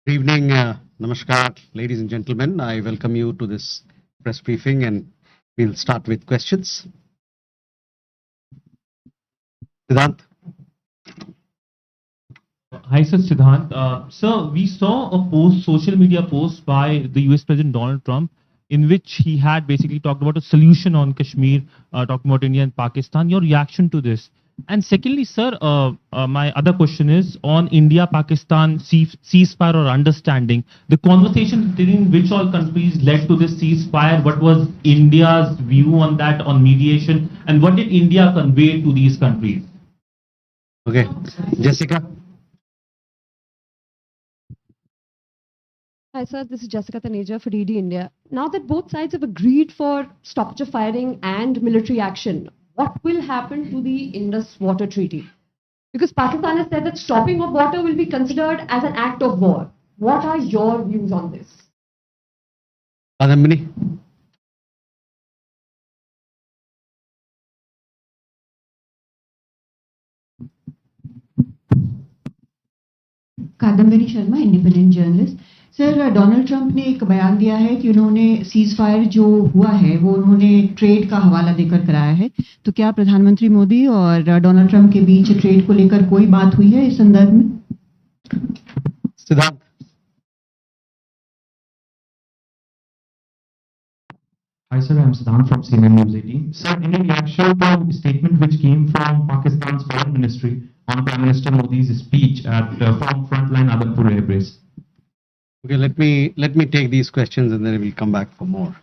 Good evening, Namaskar, ladies and gentlemen. I welcome you to this press briefing and we'll start with questions. Siddhant? Hi, sir, Siddhant. Sir, we saw a social media post by the US President Donald Trump, in which he had basically talked about a solution on Kashmir, talking about India and Pakistan. Your reaction to this? And secondly, sir, my other question is on India-Pakistan ceasefire or understanding. The conversation between which all countries led to this ceasefire? What was India's view on that, on mediation? And what did India convey to these countries? Okay. Jessica? Hi, sir. This is Jessica Taneja for DD India. Now that both sides have agreed for stoppage of firing and military action, what will happen to the Indus Water Treaty? Because Pakistan has said that stopping of water will be considered as an act of war. What are your views on this? Kadambini? Kadambari Sharma independent journalist sir Donald Trump ने एक बयान दिया है कि उन्होंने cease fire जो हुआ है वो उन्होंने ट्रेड का हवाला देकर कराया है तो क्या प्रधानमंत्री मोदी और डोनाल्ड ट्रंप के बीच ट्रेड को लेकर कोई बात हुई है इस संदर्भ में Siddhant? Hi sir, I'm Siddhant from CNN News 18. Sir, any reaction to a statement which came from Pakistan's Foreign Ministry on Prime Minister Modi's speech at from Frontline Adapur Air Base? Okay, let me take these questions and then we'll come back for more.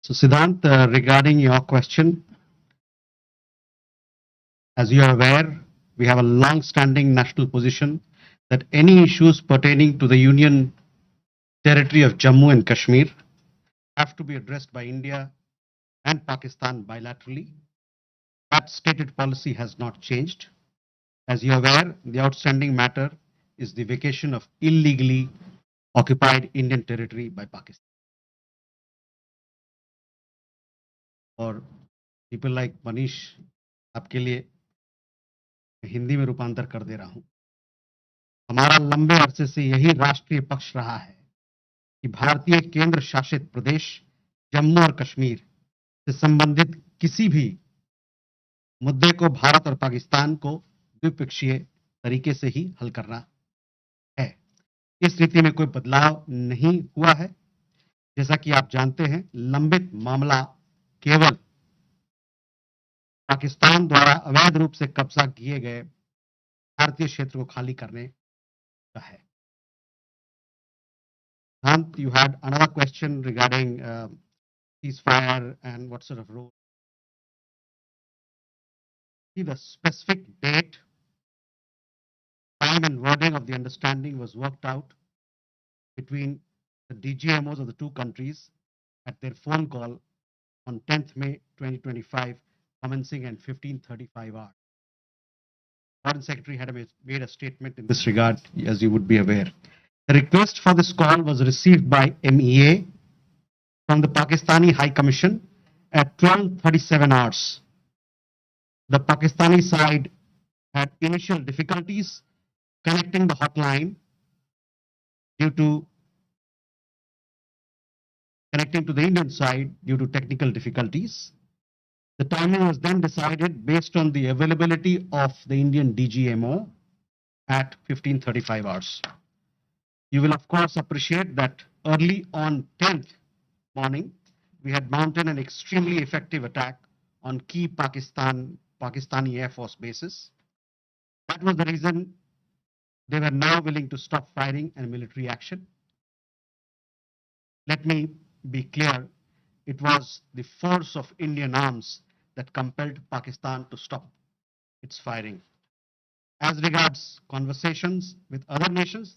So Siddhant, regarding your question, as you are aware, we have a long-standing national position that any issues pertaining to the Union territory of Jammu and Kashmir have to be addressed by India and Pakistan bilaterally. That stated policy has not changed. As you are aware, the outstanding matter is the vacation of illegally occupied Indian territory by Pakistan. और people like Manish, आपके लिए हिंदी में रूपांतर कर दे रहा हूं. हमारा लंबे अरसे से यही राष्ट्रीय पक्ष रहा है कि भारतीय केंद्र शासित प्रदेश जम्मू और कश्मीर से संबंधित किसी भी मुद्दे को भारत और पाकिस्तान को द्विपक्षीय तरीके से ही हल करना है. इस स्थिति में कोई बदलाव नहीं हुआ है. जैसा कि आप जानते हैं, लंबित मामला केवल पाकिस्तान द्वारा अवैध रूप से कब्जा किए गए भारतीय क्षेत्र को खाली करने का है. Hant, you had another question regarding ceasefire and what sort of role. See, the specific date, time and wording of the understanding was worked out between the DGMOs of the two countries at their phone call on 10th May 2025, commencing at 15:35 hours. Foreign Secretary had made a statement in this regard, as you would be aware. The request for this call was received by MEA from the Pakistani High Commission at 12:37 hours. The Pakistani side had initial difficulties connecting the hotline due to connecting to the Indian side due to technical difficulties. The timing was then decided based on the availability of the Indian DGMO at 15:35 hours. You will of course appreciate that early on 10th morning, we had mounted an extremely effective attack on key Pakistani Air Force bases. That was the reason they were now willing to stop firing and military action. Let me be clear, it was the force of Indian arms that compelled Pakistan to stop its firing. As regards conversations with other nations,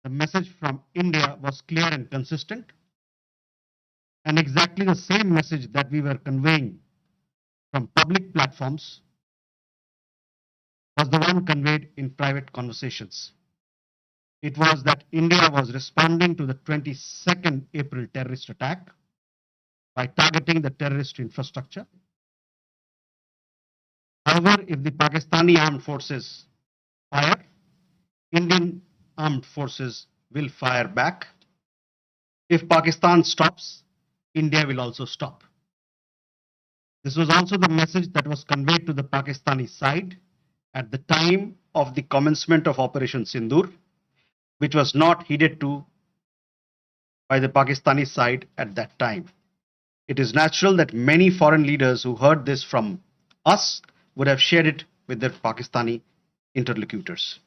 the message from India was clear and consistent, and exactly the same message that we were conveying from public platforms was the one conveyed in private conversations. It was that India was responding to the 22nd April terrorist attack by targeting the terrorist infrastructure. However, if the Pakistani armed forces fire, Indian armed forces will fire back. If Pakistan stops, India will also stop. This was also the message that was conveyed to the Pakistani side at the time of the commencement of Operation Sindoor, which was not heeded to by the Pakistani side at that time. It is natural that many foreign leaders who heard this from us would have shared it with their Pakistani interlocutors.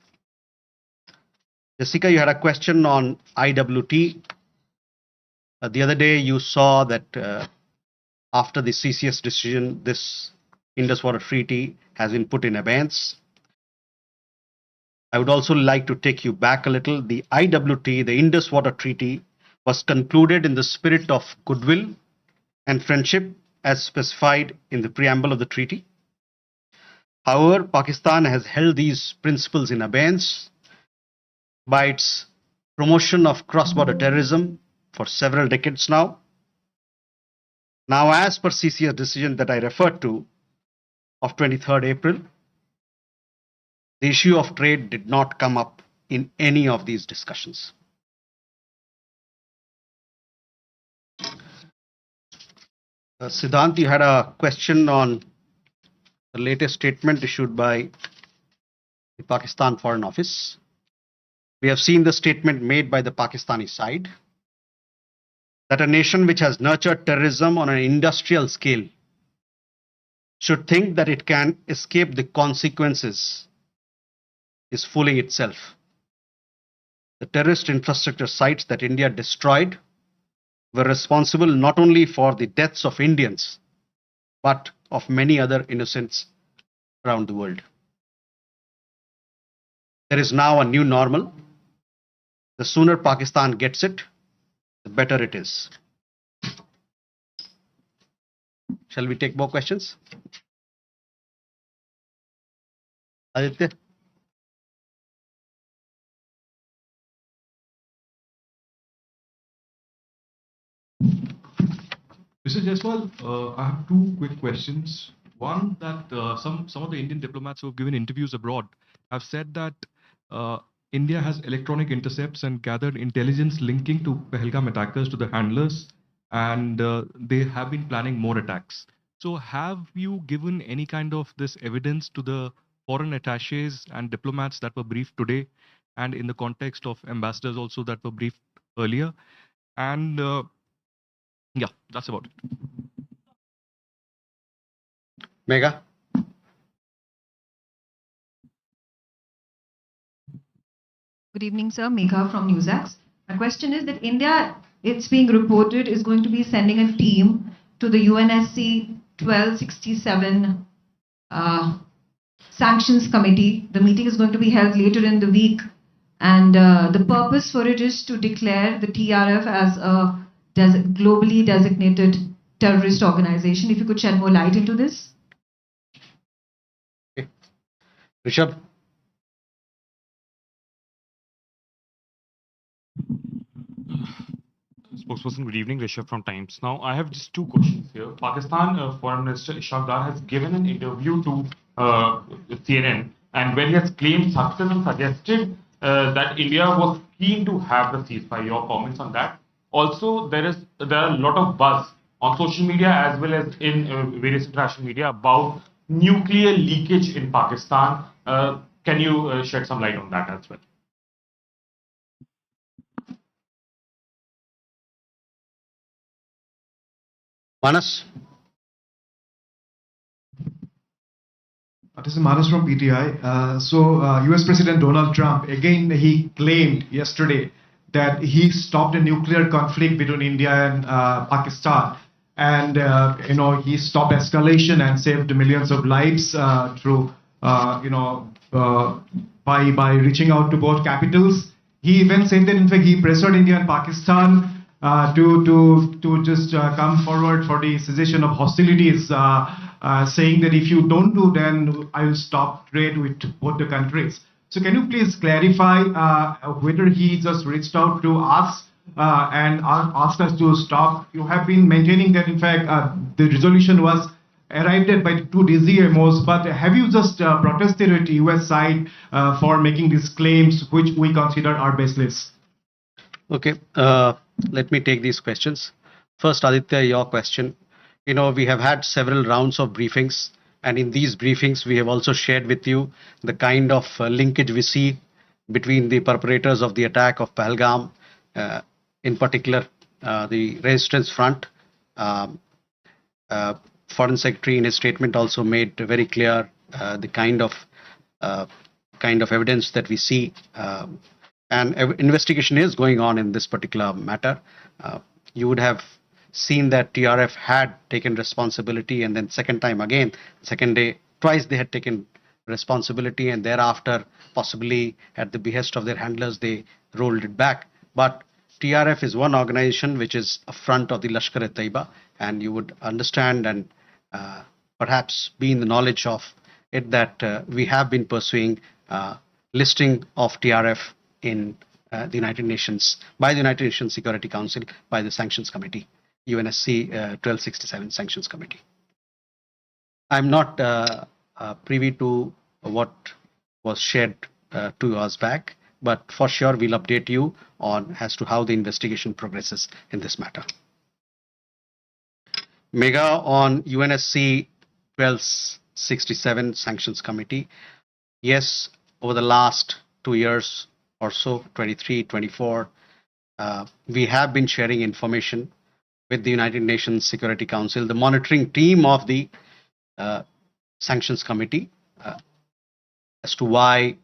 Jessica, you had a question on IWT. The other day you saw that after the CCS decision, this Indus Water Treaty has been put in abeyance. I would also like to take you back a little. The IWT, the Indus Water Treaty, was concluded in the spirit of goodwill and friendship as specified in the preamble of the treaty. However, Pakistan has held these principles in abeyance by its promotion of cross-border terrorism for several decades now. Now, as per CCS decision that I referred to of 23rd April, the issue of trade did not come up in any of these discussions. Siddhant, you had a question on the latest statement issued by the Pakistan Foreign Office. We have seen the statement made by the Pakistani side that a nation which has nurtured terrorism on an industrial scale should think that it can escape the consequences is fooling itself. The terrorist infrastructure sites that India destroyed were responsible not only for the deaths of Indians, but of many other innocents around the world. There is now a new normal. The sooner Pakistan gets it, the better it is. Shall we take more questions? Aditya? Mr. Jaiswal, I have two quick questions. One, that some of the Indian diplomats who have given interviews abroad have said that India has electronic intercepts and gathered intelligence linking to Pahalgam attackers to the handlers, and they have been planning more attacks. So have you given any kind of this evidence to the foreign attaches and diplomats that were briefed today, and in the context of ambassadors also that were briefed earlier? And yeah, that's about it. Megha? Good evening, sir. Megha from NewsAx. My question is that India, it's being reported, is going to be sending a team to the UNSC 1267 Sanctions Committee. The meeting is going to be held later in the week, and the purpose for it is to declare the TRF as a globally designated terrorist organization. If you could shed more light into this. Okay. Rishabh? Spokesperson, good evening. Rishabh from Times. Now, I have just two questions here. Pakistan Foreign Minister Ishaq Dar has given an interview to CNN, and when he has claimed success and suggested that India was keen to have the ceasefire. Your comments on that? Also, there are a lot of buzz on social media as well as in various international media about nuclear leakage in Pakistan. Can you shed some light on that as well? Manas? This is Manas from PTI. US President Donald Trump, again, he claimed yesterday that he stopped a nuclear conflict between India and Pakistan. And, he stopped escalation and saved millions of lives through, by reaching out to both capitals. He even said that, in fact, he pressured India and Pakistan to just come forward for the cessation of hostilities, saying that if you don't do, then I will stop trade with both the countries. So can you please clarify whether he just reached out to us and asked us to stop? You have been maintaining that, in fact, the resolution was arrived at by two DGMOs, but have you just protested at the US side for making these claims, which we consider are baseless? Okay, let me take these questions. First, Aditya, your question. We have had several rounds of briefings, and in these briefings, we have also shared with you the kind of linkage we see between the perpetrators of the attack of Pahalgam, in particular, the Resistance Front. Foreign Secretary in his statement also made very clear the kind of evidence that we see. And investigation is going on in this particular matter. You would have seen that TRF had taken responsibility, and then second time again, second day, twice they had taken responsibility, and thereafter, possibly at the behest of their handlers, they rolled it back. But TRF is one organization which is a front of the Lashkar-e-Taiba, and you would understand and perhaps be in the knowledge of it that we have been pursuing listing of TRF in the United Nations, by the United Nations Security Council, by the Sanctions Committee, UNSC 1267 Sanctions Committee. I'm not privy to what was shared 2 hours back, but for sure we'll update you on as to how the investigation progresses in this matter. Mega on UNSC 1267 Sanctions Committee. Yes, over the last 2 years or so, 23, 24, we have been sharing information with the United Nations Security Council, the monitoring team of the Sanctions Committee, as to why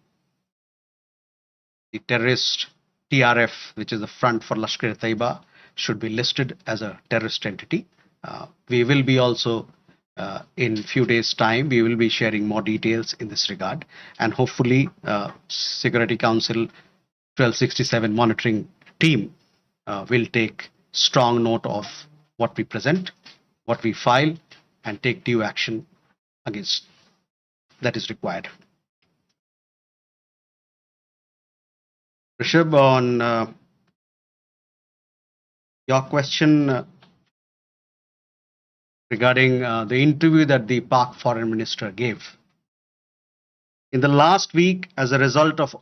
the terrorist TRF, which is the front for Lashkar-e-Taiba, should be listed as a terrorist entity. We will be also, in few days' time, we will be sharing more details in this regard, and hopefully Security Council 1267 monitoring team will take strong note of what we present, what we file, and take due action against that is required. Rishabh, on your question regarding the interview that the Pak Foreign Minister gave. In the last week, as a result of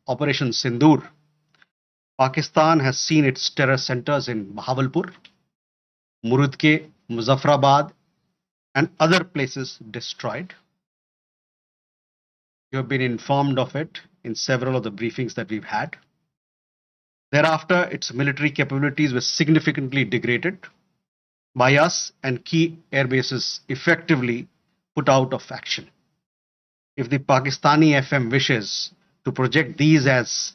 Operation SINDOOR, Pakistan has seen its terror centers in Bahawalpur, Murudke, Muzaffarabad, and other places destroyed. You have been informed of it in several of the briefings that we've had. Thereafter, its military capabilities were significantly degraded by us, and key air bases effectively put out of action. If the Pakistani FM wishes to project these as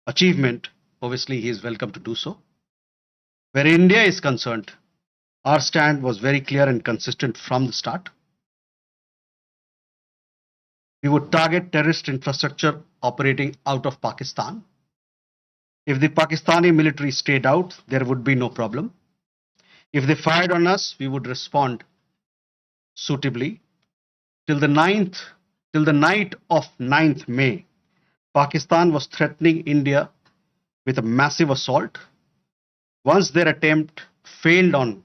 achievement, obviously he is welcome to do so. Where India is concerned, our stand was very clear and consistent from the start. We would target terrorist infrastructure operating out of Pakistan. If the Pakistani military stayed out, there would be no problem. If they fired on us, we would respond suitably. Till the night of 9th May, Pakistan was threatening India with a massive assault. Once their attempt failed on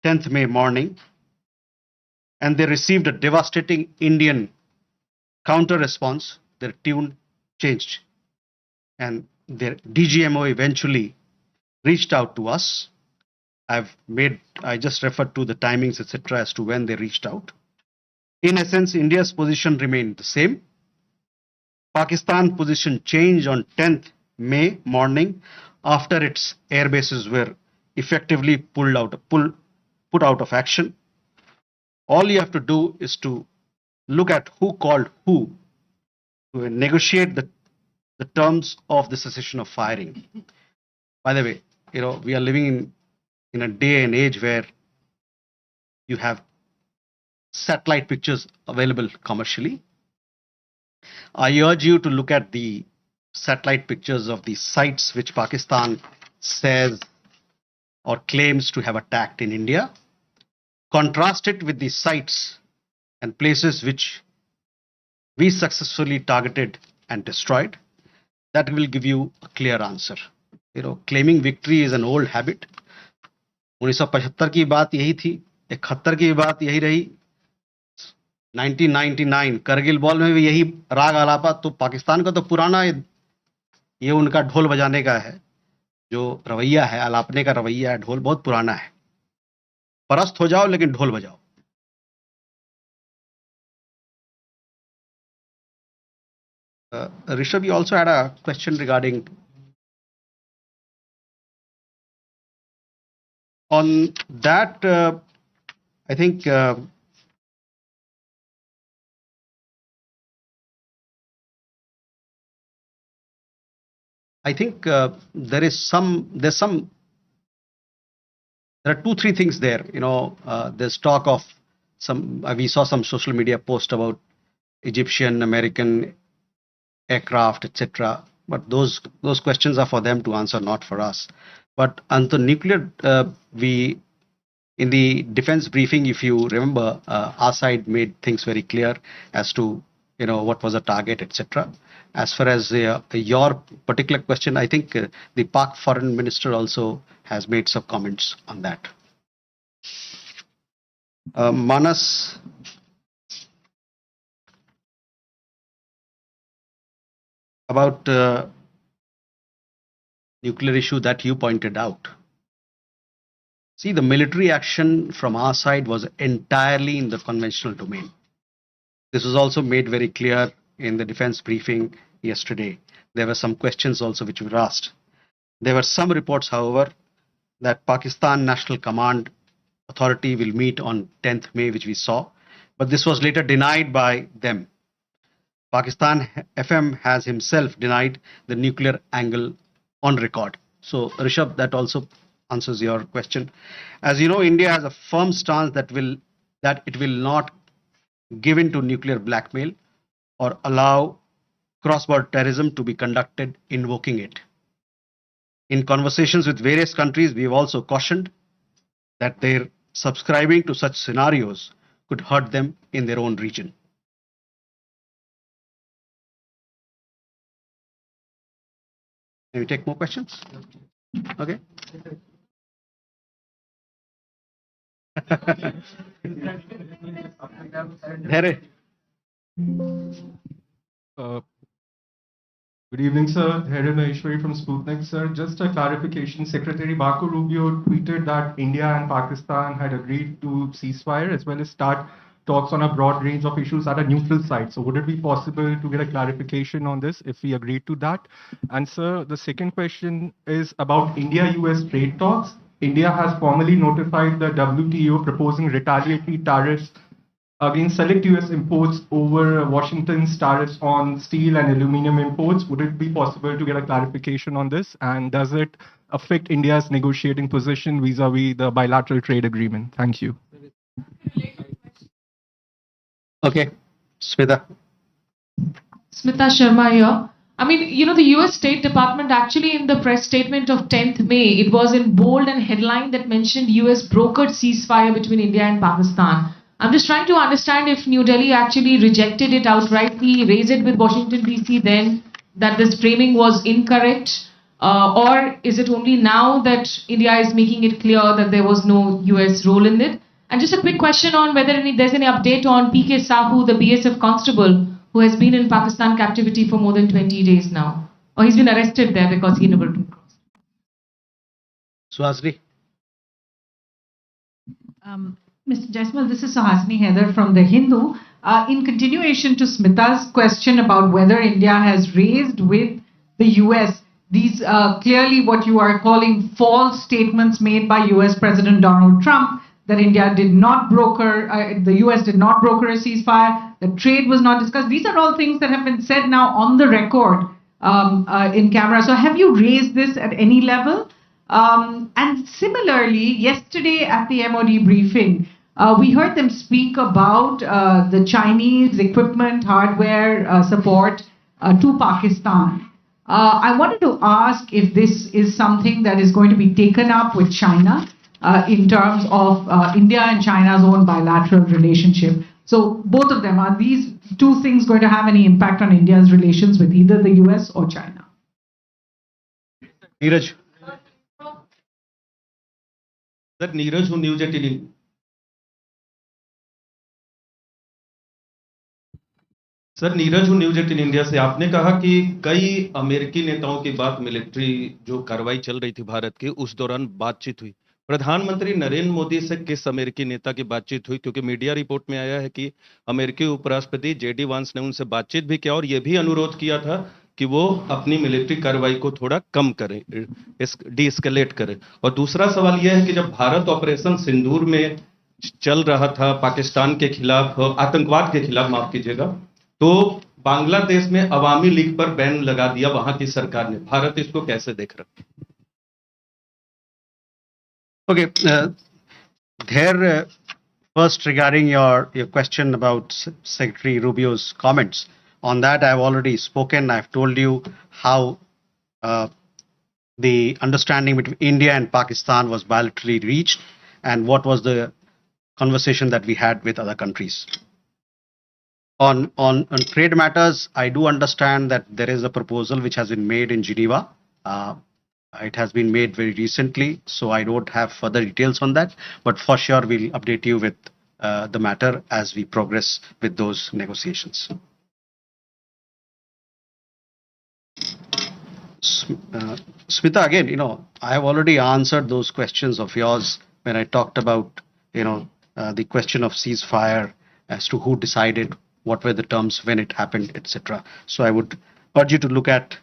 10th May morning, and they received a devastating Indian counter-response, their tune changed, and their DGMO eventually reached out to us. I just referred to the timings, etc., as to when they reached out. In essence, India's position remained the same. Pakistan's position changed on 10th May morning after its air bases were effectively put out of action. All you have to do is to look at who called who to negotiate the terms of the cessation of firing. By the way, we are living in a day and age where you have satellite pictures available commercially. I urge you to look at the satellite pictures of the sites which Pakistan says or claims to have attacked in India. Contrast it with the sites and places which we successfully targeted and destroyed. That will give you a clear answer. Claiming victory is an old habit. 1975 की बात यही थी, 71 की बात यही रही, 1999 Kargil war में भी यही राग आलापा. तो पाकिस्तान का तो पुराना ये उनका ढोल बजाने का है. जो रवैया है, अलापने का रवैया है, ढोल बहुत पुराना है. परस्त हो जाओ लेकिन ढोल बजाओ. Rishabh, you also had a question regarding on that. I think there's some there are 2-3 things there. There's talk of some. We saw some social media post about Egyptian, American aircraft, etc. But those questions are for them to answer, not for us. But on the nuclear, we in the defense briefing, if you remember, our side made things very clear as to what was the target, etc. As far as your particular question, I think the Pak foreign minister also has made some comments on that. Manas, about nuclear issue that you pointed out. See, the military action from our side was entirely in the conventional domain. This was also made very clear in the defense briefing yesterday. There were some questions also which were asked. There were some reports, however, that Pakistan National Command Authority will meet on 10th May, which we saw, but this was later denied by them. Pakistan FM has himself denied the nuclear angle on record. So, Rishabh, that also answers your question. As you know, India has a firm stance that it will not give in to nuclear blackmail or allow cross-border terrorism to be conducted invoking it. In conversations with various countries, we have also cautioned that their subscribing to such scenarios could hurt them in their own region. Can we take more questions? Okay. Good evening, sir. Heran Ishwari from Sputnik, sir. Just a clarification. Secretary Marco Rubio tweeted that India and Pakistan had agreed to ceasefire as well as start talks on a broad range of issues at a neutral site. So would it be possible to get a clarification on this if we agreed to that? And sir, the second question is about India-US trade talks. India has formally notified the WTO proposing retaliatory tariffs against select US imports over Washington's tariffs on steel and aluminum imports. Would it be possible to get a clarification on this? And does it affect India's negotiating position vis-a-vis the bilateral trade agreement? Thank you. Okay, Smita. Smita Sharma here. I mean, the US State Department actually in the press statement of 10th May, it was in bold and headline that mentioned US brokered ceasefire between India and Pakistan. I'm just trying to understand if New Delhi actually rejected it outrightly, raised it with Washington DC then, that this framing was incorrect, or is it only now that India is making it clear that there was no US role in it? And just a quick question on whether there's any update on PK Sahu, the BSF constable, who has been in Pakistan captivity for more than 20 days now. Or he's been arrested there because he never crossed. Suhasini. Mr. Jaiswal, this is Suhasini Heather from The Hindu. In continuation to Smita's question about whether India has raised with the US these clearly what you are calling false statements made by US President Donald Trump, that India did not broker, the US did not broker a ceasefire, that trade was not discussed. These are all things that have been said now on the record in camera. So have you raised this at any level? And similarly, yesterday at the MOD briefing, we heard them speak about the Chinese equipment, hardware support to Pakistan. I wanted to ask if this is something that is going to be taken up with China in terms of India and China's own bilateral relationship. So both of them, are these two things going to have any impact on India's relations with either the US or China? Neeraj. That Neeraj who News 18. Sir Neeraj हूँ news 18 India से। आपने कहा कि कई अमेरिकी नेताओं की बात मिलिट्री जो कार्रवाई चल रही थी भारत की उस दौरान बातचीत हुई। प्रधानमंत्री नरेंद्र मोदी से किस अमेरिकी नेता की बातचीत हुई? क्योंकि मीडिया रिपोर्ट में आया है कि अमेरिकी उपराष्ट्रपति जेडी वांस ने उनसे बातचीत भी किया और यह भी अनुरोध किया था कि वो अपनी मिलिट्री कार्रवाई को थोड़ा कम करें, डीएस्केलेट करें। और दूसरा सवाल यह है कि जब भारत ऑपरेशन सिंदूर में चल रहा था पाकिस्तान के खिलाफ, आतंकवाद के खिलाफ माफ कीजिएगा, तो बांग्लादेश में अवामी लीग पर बैन लगा दिया वहां की सरकार ने। भारत इसको कैसे देख रहा है? Okay, there first regarding your question about Secretary Rubio's comments. On that, I've already spoken. I've told you how the understanding between India and Pakistan was bilaterally reached, and what was the conversation that we had with other countries. On trade matters, I do understand that there is a proposal which has been made in Geneva. It has been made very recently, so I don't have further details on that. But for sure, we'll update you with the matter as we progress with those negotiations. Smita, again, I have already answered those questions of yours when I talked about, the question of ceasefire as to who decided, what were the terms, when it happened, etc. So I would urge you to look at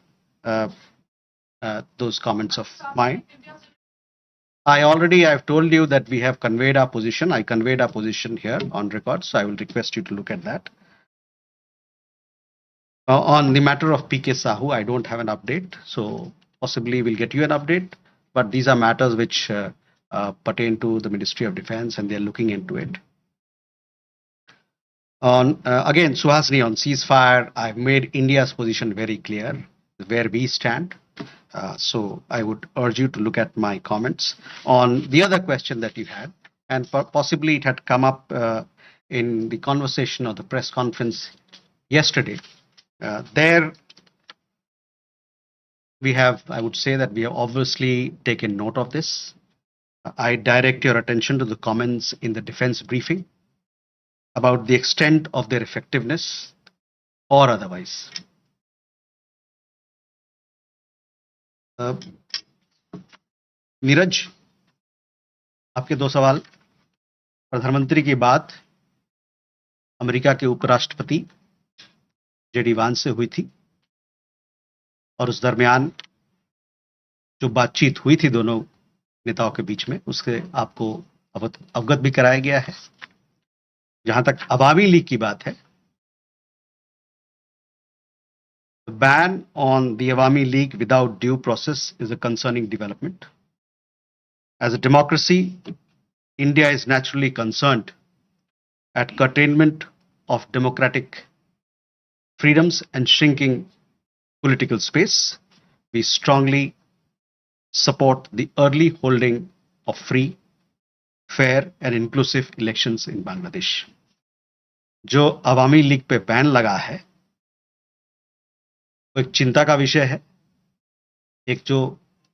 those comments of mine. I've told you that we have conveyed our position. I conveyed our position here on record, so I will request you to look at that. On the matter of PK Sahu, I don't have an update, so possibly we'll get you an update, but these are matters which pertain to the Ministry of Defense and they're looking into it. Again, Suhasini, on ceasefire, I've made India's position very clear, where we stand. So I would urge you to look at my comments. On the other question that you had, and possibly it had come up in the conversation or the press conference yesterday, there we have, I would say that we have obviously taken note of this. I direct your attention to the comments in the defense briefing about the extent of their effectiveness or otherwise. Neeraj, आपके दो सवाल। प्रधानमंत्री की बात America के उपराष्ट्रपति JD वांस से हुई थी और उस दरमियान जो बातचीत हुई थी दोनों नेताओं के बीच में, उससे आपको अवगत भी कराया गया है। जहां तक अवामी लीग की बात है, the ban on the Awami League without due process is a concerning development. As a democracy, India is naturally concerned at curtailment of democratic freedoms and shrinking political space. We strongly support the early holding of free, fair and inclusive elections in Bangladesh. जो अवामी league पे ban लगा है वो एक चिंता का विषय है। एक जो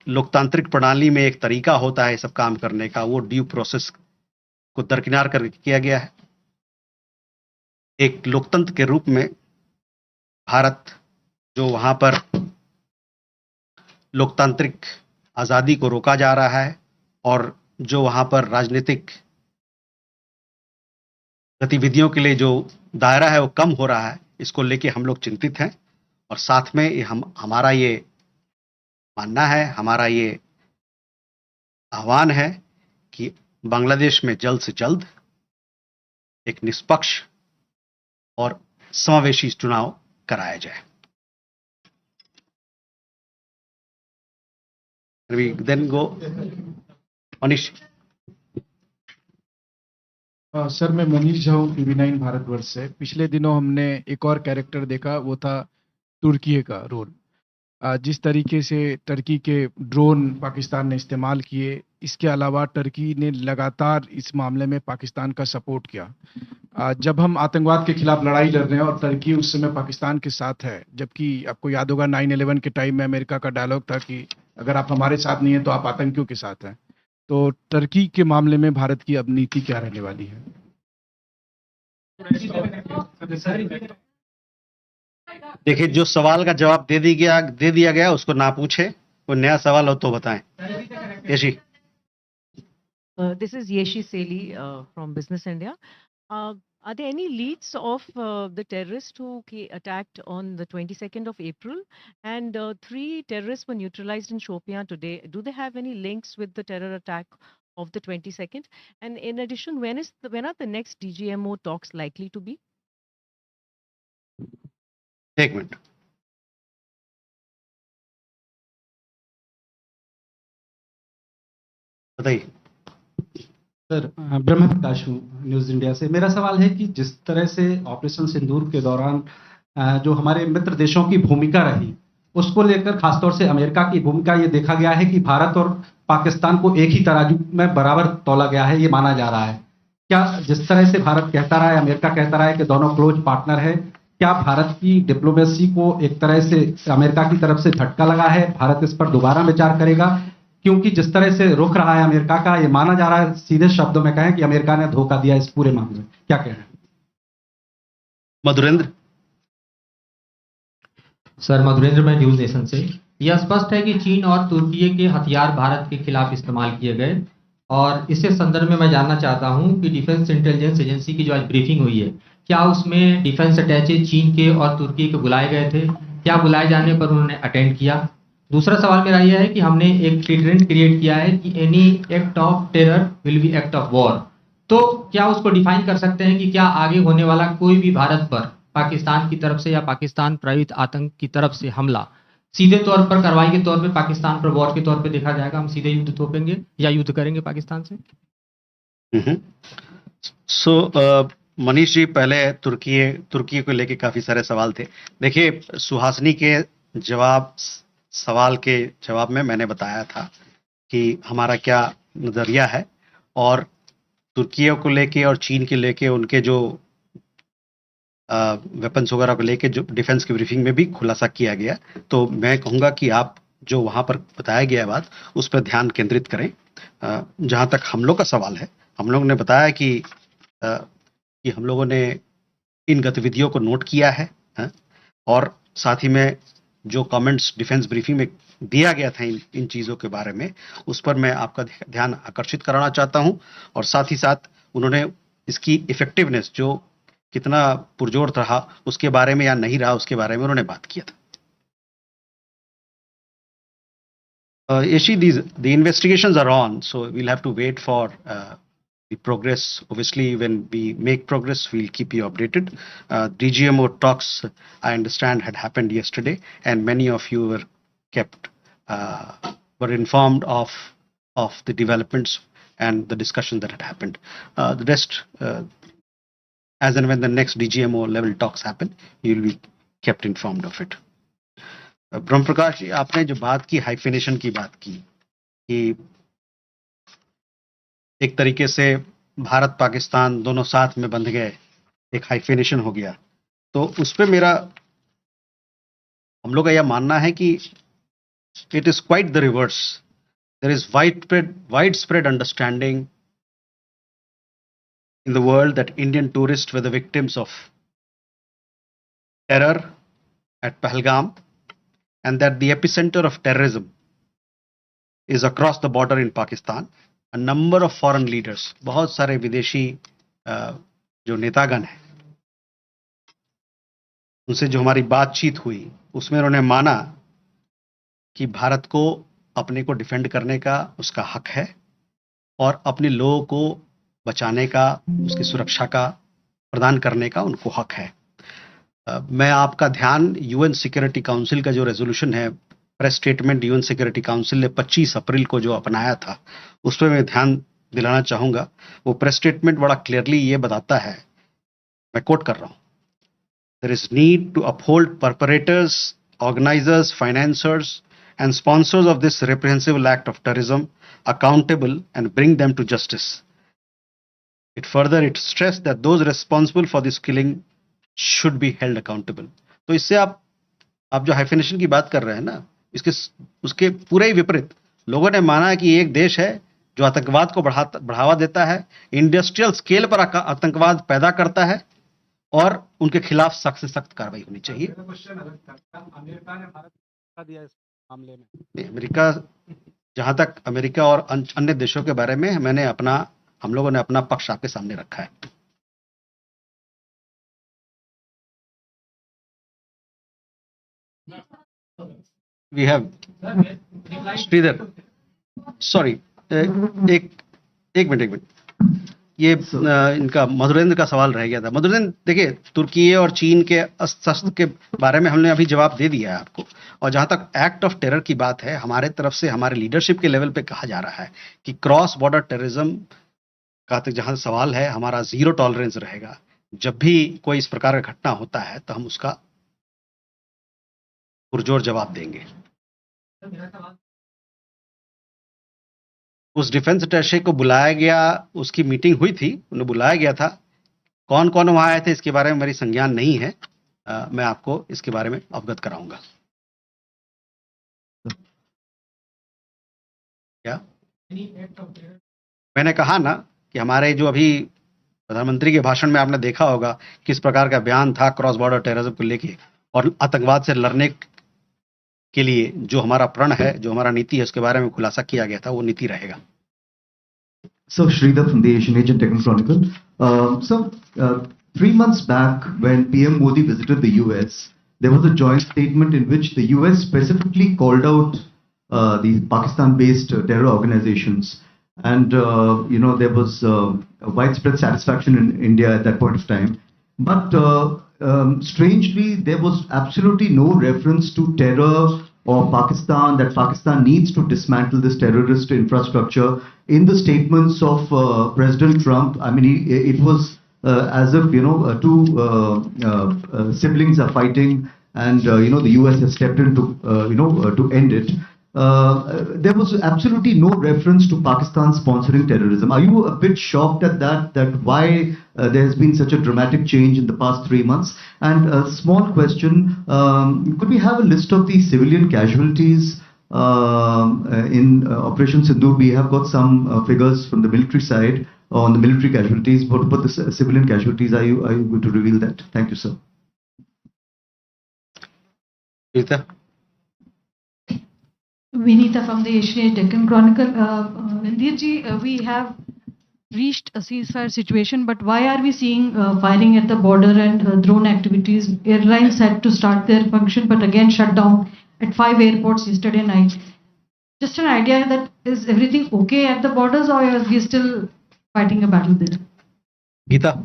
लोकतांत्रिक प्रणाली में एक तरीका होता है सब काम करने का, वो ड्यू प्रोसेस को दरकिनार करके किया गया है। एक लोकतंत्र के रूप में भारत जो वहां पर लोकतांत्रिक आजादी को रोका जा रहा है और जो वहां पर राजनीतिक गतिविधियों के लिए जो दायरा है वो कम हो रहा है, इसको लेके हम लोग चिंतित हैं। और साथ में हमारा ये मानना है, हमारा ये आह्वान है कि बांग्लादेश में जल्द से जल्द एक निष्पक्ष और समावेशी चुनाव कराया जाए। We then go Manish. Sir, मैं मनीष झा हूँ टीवी9 भारतवर्ष से। पिछले दिनों हमने एक और कैरेक्टर देखा, वो था तुर्की का रोल। जिस तरीके से टर्की के ड्रोन पाकिस्तान ने इस्तेमाल किए, इसके अलावा टर्की ने लगातार इस मामले में पाकिस्तान का सपोर्ट किया। जब हम आतंकवाद के खिलाफ लड़ाई लड़ रहे हैं और टर्की उस समय पाकिस्तान के साथ है, जबकि आपको याद होगा 9/11 के टाइम में अमेरिका का डायलॉग था कि अगर आप हमारे साथ नहीं है तो आप आतंकियों के साथ हैं। तो टर्की के मामले में भारत की अब नीति क्या रहने वाली है? देखिए, जो सवाल का जवाब दे दिया गया उसको ना पूछे, कोई नया सवाल हो तो बताएं। Yeshi. This is Yeshi Seli from Business India. Are there any leads of the terrorists who attacked on the 22nd of April? And 3 terrorists were neutralized in Shopian today. Do they have any links with the terror attack of the 22nd? And in addition, when are the next DGMO talks likely to be? एक minute. बताइए sir. ब्रह्म प्रकाश हूँ news India से। मेरा सवाल है कि जिस तरह से ऑपरेशन सिंदूर के दौरान जो हमारे मित्र देशों की भूमिका रही, उसको लेकर खासतौर से अमेरिका की भूमिका ये देखा गया है कि भारत और पाकिस्तान को एक ही तराजू में बराबर तौला गया है, ये माना जा रहा है। क्या जिस तरह से भारत कहता रहा है, अमेरिका कहता रहा है कि दोनों क्लोज पार्टनर है, क्या भारत की डिप्लोमेसी को एक तरह से अमेरिका की तरफ से झटका लगा है? भारत इस पर दोबारा विचार करेगा? क्योंकि जिस तरह से रुख रहा है अमेरिका का, ये माना जा रहा है, सीधे शब्दों में कहें कि अमेरिका ने धोखा दिया इस पूरे मामले में, क्या कह रहे हैं? मधुरेंद्र। सर, मधुरेंद्र मैं न्यूज नेशन से। यह स्पष्ट है कि चीन और तुर्की के हथियार भारत के खिलाफ इस्तेमाल किए गए, और इसी संदर्भ में मैं जानना चाहता हूं कि डिफेंस इंटेलिजेंस एजेंसी की जो आज ब्रीफिंग हुई है, क्या उसमें डिफेंस अटैचे चीन के और तुर्की के बुलाए गए थे? क्या बुलाए जाने पर उन्होंने अटेंड किया? दूसरा सवाल मेरा यह है कि हमने एक ट्रीटमेंट क्रिएट किया है कि any act of terror will be act of war, तो क्या उसको डिफाइन कर सकते हैं कि क्या आगे होने वाला कोई भी भारत पर पाकिस्तान की तरफ से या पाकिस्तान प्रायोजित आतंक की तरफ से हमला सीधे तौर पर कार्रवाई के तौर पे पाकिस्तान पर वॉर के तौर पे देखा जाएगा? हम सीधे युद्ध थोपेंगे या युद्ध करेंगे पाकिस्तान से? मनीष जी, पहले तुर्की को लेके काफी सारे सवाल थे। देखिए, सुहासिनी के सवाल के जवाब में मैंने बताया था कि हमारा क्या नजरिया है, और तुर्की को लेके और चीन के लेके उनके जो वेपन्स वगैरह को लेके जो डिफेंस की ब्रीफिंग में भी खुलासा किया गया। तो मैं कहूँगा कि आप जो वहाँ पर बताया गया बात, उस पर ध्यान केंद्रित करें। जहाँ तक हम लोग का सवाल है, हम लोग ने बताया कि हम लोगों ने इन गतिविधियों को नोट किया है, और साथ ही में जो कमेंट्स डिफेंस ब्रीफिंग में दिया गया था इन चीज़ों के बारे में, उस पर मैं आपका ध्यान आकर्षित कराना चाहता हूं। और साथ ही साथ उन्होंने इसकी इफेक्टिवनेस, जो कितना पुरजोर रहा उसके बारे में या नहीं रहा उसके बारे में उन्होंने बात किया था। The investigations are on, so we'll have to wait for the progress. Obviously, when we make progress, we'll keep you updated. DGMO talks, I understand, had happened yesterday, and many of you were informed of the developments and the discussion that had happened. The rest, as and when the next DGMO level talks happen, you will be kept informed of it. ब्रह्म प्रकाश जी, आपने जो बात की, hyphenation की बात की, कि एक तरीके से भारत पाकिस्तान दोनों साथ में बंध गए, एक हाइफिनेशन हो गया, तो उस पर हम लोग का यह मानना है कि it is quite the reverse. There is widespread understanding in the world that Indian tourists were the victims of terror at Pahalgam, and that the epicenter of terrorism is across the border in Pakistan. A number of foreign leaders, बहुत सारे विदेशी जो नेतागण हैं, उनसे जो हमारी बातचीत हुई, उसमें उन्होंने माना कि भारत को अपने को डिफेंड करने का उसका हक है, और अपने लोगों को बचाने का, उसकी सुरक्षा का प्रदान करने का उनको हक है. मैं आपका ध्यान यूएन सिक्योरिटी काउंसिल का जो रेजोल्यूशन है, press statement UN security council ने 25 अप्रैल को जो अपनाया था, उस पर मैं ध्यान दिलाना चाहूंगा. वो प्रेस स्टेटमेंट बड़ा क्लियरली ये बताता है, मैं कोट कर रहा हूं, there is need to uphold perpetrators, organisers, financiers and sponsors of this reprehensible act of terrorism accountable and bring them to justice. It stressed that those responsible for this killing should be held accountable. तो इससे आप जो hyphenation की बात कर रहे हैं ना, उसके पूरे ही विपरीत लोगों ने माना कि एक देश है जो आतंकवाद को बढ़ावा देता है, इंडस्ट्रियल स्केल पर आतंकवाद पैदा करता है, और उनके खिलाफ सख्त से सख्त कार्रवाई होनी चाहिए। अमेरिका, जहां तक अमेरिका और अन्य देशों के बारे में हम लोगों ने अपना पक्ष आपके सामने रखा है। वी हैव श्रीधर, सॉरी, एक मिनट, ये इनका मधुरेंद्र का सवाल रह गया था। मधुरेंद्र, देखिए, तुर्की और चीन के अस्त्र शस्त्र के बारे में हमने अभी जवाब दे दिया है आपको, और जहां तक एक्ट ऑफ टेरर की बात है, हमारे तरफ से हमारे लीडरशिप के लेवल पे कहा जा रहा है कि क्रॉस बॉर्डर टेररिज्म का तो जहां सवाल है, हमारा जीरो टॉलरेंस रहेगा। जब भी कोई इस प्रकार का घटना होता है तो हम उसका पुरजोर जवाब देंगे। उस डिफेंस अटैचे को बुलाया गया, उसकी मीटिंग हुई थी, उन्हें बुलाया गया था। कौन कौन वहां आए थे इसके बारे में मेरी संज्ञान नहीं है, मैं आपको इसके बारे में अवगत कराऊंगा। क्या मैंने कहा ना कि हमारे जो अभी प्रधानमंत्री के भाषण में आपने देखा होगा किस प्रकार का बयान था क्रॉस बॉर्डर टेररिज्म को लेके, और आतंकवाद से लड़ने के लिए जो हमारा प्रण है, जो हमारा नीति है, उसके बारे में खुलासा किया गया था, वो नीति रहेगा। So Sridhar from the Asian Age and Deccan Chronicle. So 3 months back, when PM Modi visited the US, there was a joint statement in which the US specifically called out the Pakistan-based terror organizations, and there was widespread satisfaction in India at that point of time. But strangely, there was absolutely no reference to terror or Pakistan, that Pakistan needs to dismantle this terrorist infrastructure in the statements of President Trump. I mean, it was as if, two siblings are fighting, and, the US has stepped in to end it. There was absolutely no reference to Pakistan sponsoring terrorism. Are you a bit shocked at that why there has been such a dramatic change in the past 3 months? And a small question, could we have a list of the civilian casualties in Operation Sindoor? We have got some figures from the military side on the military casualties, but the civilian casualties, are you going to reveal that? Thank you, sir. Rita? Vinita from the Asian Age Deccan Chronicle. Randirji, we have reached a ceasefire situation, but why are we seeing firing at the border and drone activities? Airlines had to start their function, but again shut down at 5 airports yesterday night. Just an idea that is everything okay at the borders, or are we still fighting a battle there? Geeta?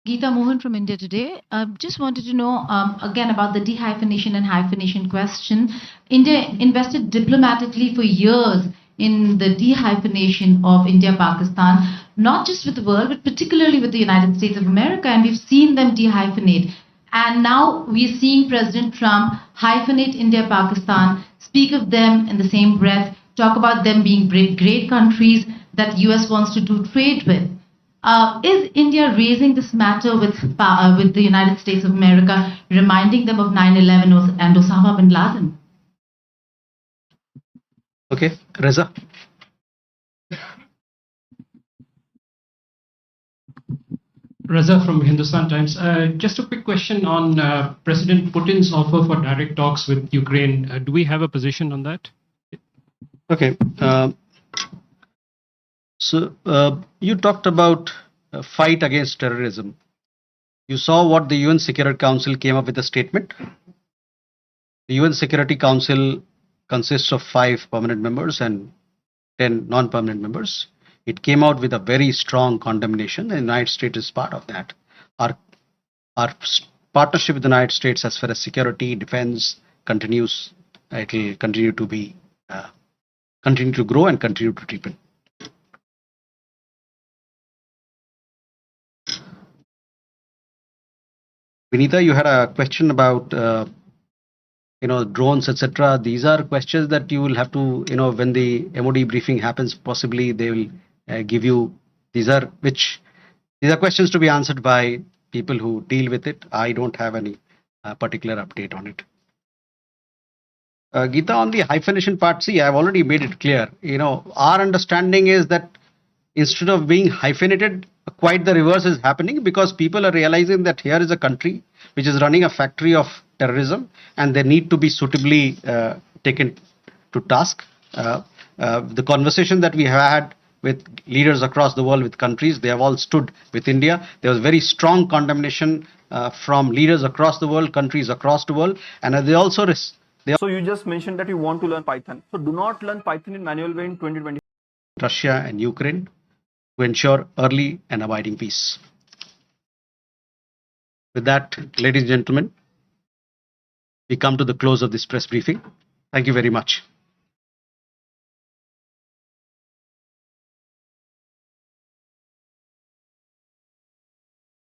Geeta Mohan from India Today. Just wanted to know again about the dehyphenation and hyphenation question. India invested diplomatically for years in the dehyphenation of India-Pakistan, not just with the world, but particularly with the United States of America, and we've seen them dehyphenate. And now we're seeing President Trump hyphenate India-Pakistan, speak of them in the same breath, talk about them being great countries that US wants to do trade with. Is India raising this matter with the United States of America, reminding them of 9/11 and Osama bin Laden? Okay, Reza. Reza from Hindustan Times. Just a quick question on President Putin's offer for direct talks with Ukraine. Do we have a position on that? Okay. So you talked about a fight against terrorism. You saw what the UN Security Council came up with a statement. The UN Security Council consists of 5 permanent members and 10 non-permanent members. It came out with a very strong condemnation. The United States is part of that. Our partnership with the United States as far as security, defense continues. It will continue to be, continue to grow and continue to deepen. Vinita, you had a question about drones, etc. These are questions that you will have to, when the MOD briefing happens, possibly they will give you. These are questions to be answered by people who deal with it. I don't have any particular update on it. Geeta, on the hyphenation part, see, I've already made it clear. Our understanding is that instead of being hyphenated, quite the reverse is happening, because people are realizing that here is a country which is running a factory of terrorism, and they need to be suitably taken to task. The conversation that we had with leaders across the world, with countries, they have all stood with India. There was very strong condemnation from leaders across the world, countries across the world, and they also So you just mentioned that you want to learn Python. So do not learn Python in manual way in 2020. Russia and Ukraine to ensure early and abiding peace. With that, ladies and gentlemen, we come to the close of this press briefing. Thank you very much.